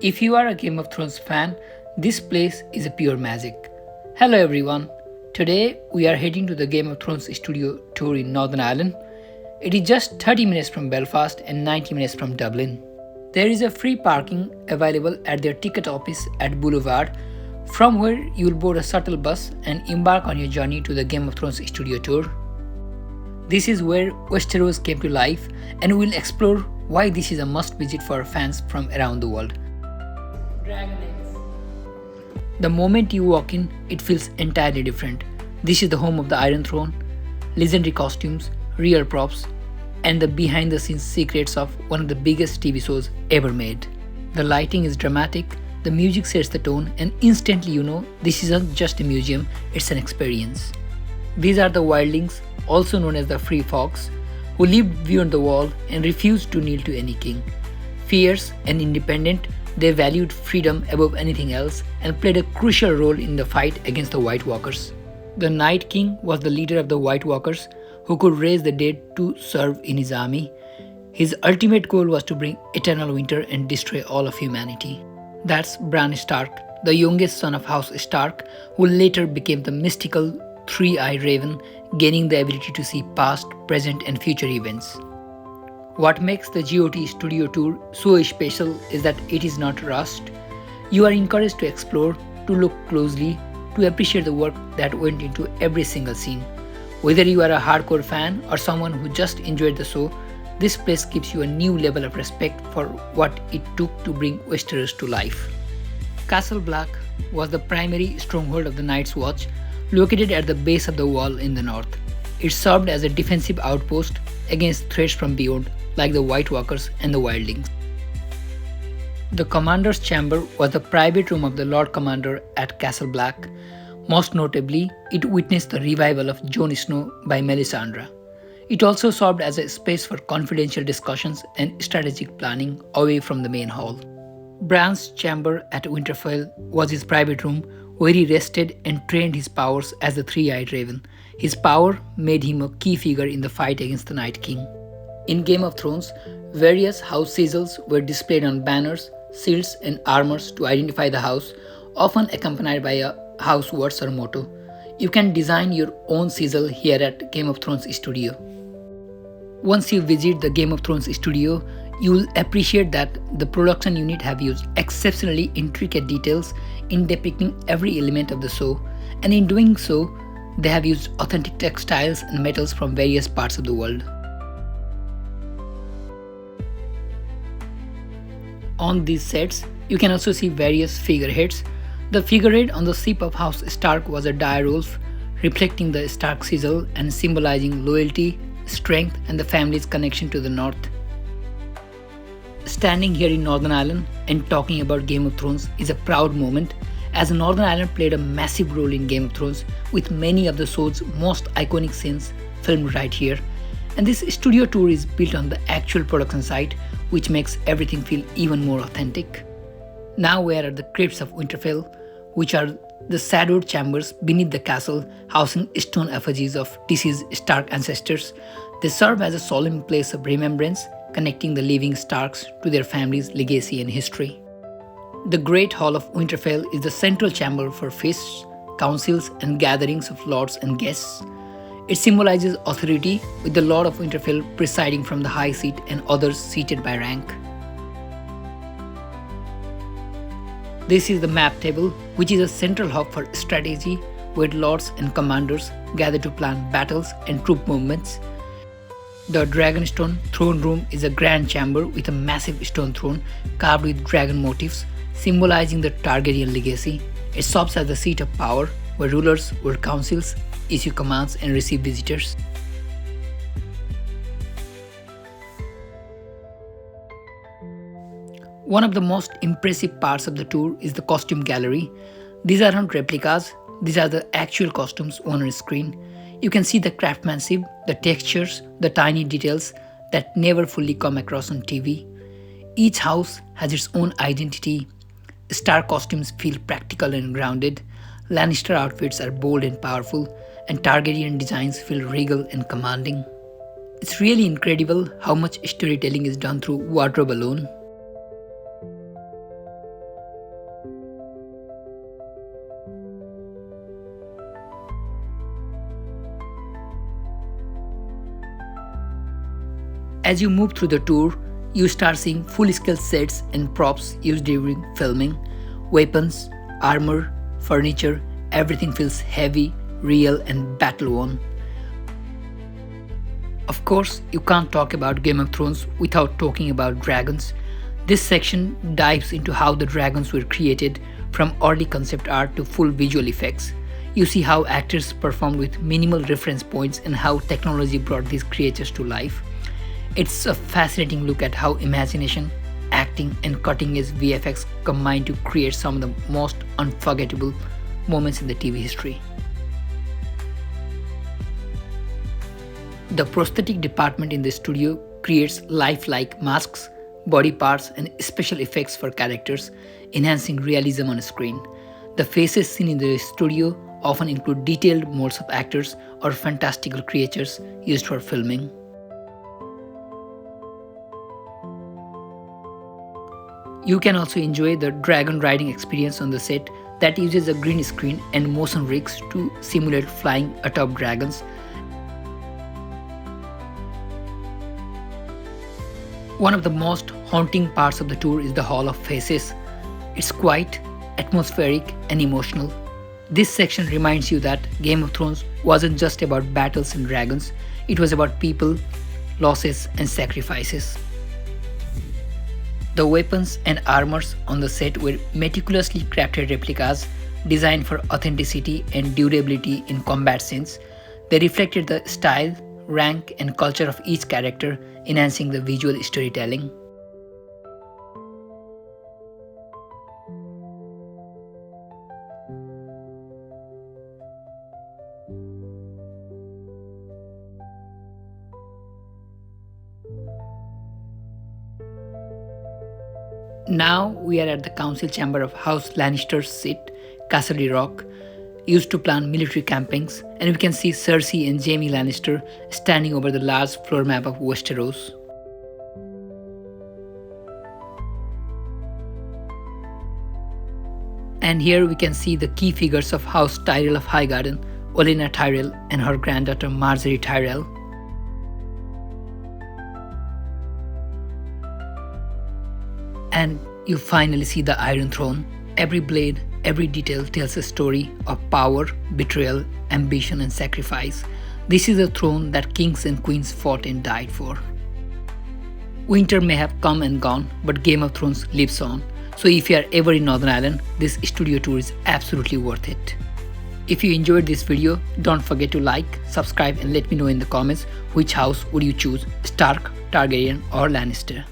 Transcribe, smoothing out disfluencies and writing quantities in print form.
If you are a Game of Thrones fan, this place is a pure magic. Hello everyone. Today we are heading to the Game of Thrones studio tour in Northern Ireland. It is just 30 minutes from Belfast and 90 minutes from Dublin. There is a free parking available at their ticket office at Boulevard, from where you will board a shuttle bus and embark on your journey to the Game of Thrones studio tour. This is where Westeros came to life, and we will explore why this is a must visit for fans from around the world. Dragon eggs. The moment you walk in, it feels entirely different. This is the home of the Iron Throne, legendary costumes, real props, and the behind the scenes secrets of one of the biggest TV shows ever made. The lighting is dramatic, the music sets the tone, and instantly you know this isn't just a museum, it's an experience. These are the wildlings, also known as the Free Folks, who lived beyond the wall and refused to kneel to any king. Fierce and independent, they valued freedom above anything else and played a crucial role in the fight against the White Walkers. The Night King was the leader of the White Walkers who could raise the dead to serve in his army. His ultimate goal was to bring eternal winter and destroy all of humanity. That's Bran Stark, the youngest son of House Stark, who later became the mystical three-eyed raven, gaining the ability to see past, present and future events. What makes the GOT Studio Tour so special is that it is not rushed. You are encouraged to explore, to look closely, to appreciate the work that went into every single scene. Whether you are a hardcore fan or someone who just enjoyed the show, this place gives you a new level of respect for what it took to bring Westeros to life. Castle Black was the primary stronghold of the Night's Watch, located at the base of the wall in the north. It served as a defensive outpost against threats from beyond, like the White Walkers and the Wildlings. The Commander's Chamber was the private room of the Lord Commander at Castle Black. Most notably, it witnessed the revival of Jon Snow by Melisandre. It also served as a space for confidential discussions and strategic planning away from the main hall. Bran's chamber at Winterfell was his private room where he rested and trained his powers as the Three-Eyed Raven. His power made him a key figure in the fight against the Night King. In Game of Thrones, various house sigils were displayed on banners, shields and armors to identify the house, often accompanied by a house words or motto. You can design your own sigil here at Game of Thrones Studio. Once you visit the Game of Thrones studio, you will appreciate that the production unit have used exceptionally intricate details in depicting every element of the show, and in doing so, they have used authentic textiles and metals from various parts of the world. On these sets, you can also see various figureheads. The figurehead on the ship of House Stark was a dire wolf, reflecting the Stark sigil and symbolizing loyalty, strength and the family's connection to the north. Standing here in Northern Ireland and talking about Game of Thrones is a proud moment, as Northern Ireland played a massive role in Game of Thrones, with many of the show's most iconic scenes filmed right here. And this studio tour is built on the actual production site, which makes everything feel even more authentic. Now we are at the crypts of Winterfell, which are the shadowed chambers beneath the castle, housing stone effigies of deceased Stark ancestors. They serve as a solemn place of remembrance, connecting the living Starks to their family's legacy and history. The Great Hall of Winterfell is the central chamber for feasts, councils, and gatherings of lords and guests. It symbolizes authority, with the Lord of Winterfell presiding from the high seat and others seated by rank. This is the map table, which is a central hub for strategy, where lords and commanders gather to plan battles and troop movements. The Dragonstone throne room is a grand chamber with a massive stone throne carved with dragon motifs, symbolizing the Targaryen legacy. It serves as the seat of power, where rulers or councils issue commands and receive visitors. One of the most impressive parts of the tour is the costume gallery. These aren't replicas, these are the actual costumes on screen. You can see the craftsmanship, the textures, the tiny details that never fully come across on TV. Each house has its own identity. Stark costumes feel practical and grounded, Lannister outfits are bold and powerful, and Targaryen designs feel regal and commanding. It's really incredible how much storytelling is done through wardrobe alone. As you move through the tour, you start seeing full-scale sets and props used during filming. Weapons, armor, furniture, everything feels heavy, real, and battle-worn. Of course, you can't talk about Game of Thrones without talking about dragons. This section dives into how the dragons were created, from early concept art to full visual effects. You see how actors performed with minimal reference points and how technology brought these creatures to life. It's a fascinating look at how imagination, acting, and cutting-edge VFX combine to create some of the most unforgettable moments in the TV history. The prosthetic department in the studio creates lifelike masks, body parts, and special effects for characters, enhancing realism on screen. The faces seen in the studio often include detailed molds of actors or fantastical creatures used for filming. You can also enjoy the dragon riding experience on the set that uses a green screen and motion rigs to simulate flying atop dragons. One of the most haunting parts of the tour is the Hall of Faces. It's quiet, atmospheric, and emotional. This section reminds you that Game of Thrones wasn't just about battles and dragons, it was about people, losses, and sacrifices. The weapons and armors on the set were meticulously crafted replicas designed for authenticity and durability in combat scenes. They reflected the style, rank, and culture of each character, enhancing the visual storytelling. Now we are at the council chamber of House Lannister's seat, Castle Rock, used to plan military campings, and we can see Cersei and Jaime Lannister standing over the large floor map of Westeros. And here we can see the key figures of House Tyrell of Highgarden, Olenna Tyrell and her granddaughter Margaery Tyrell. And you finally see the Iron Throne. Every blade, every detail tells a story of power, betrayal, ambition, and sacrifice. This is a throne that kings and queens fought and died for. Winter may have come and gone, but Game of Thrones lives on. So if you are ever in Northern Ireland, this studio tour is absolutely worth it. If you enjoyed this video, don't forget to like, subscribe, and let me know in the comments which house would you choose, Stark, Targaryen, or Lannister.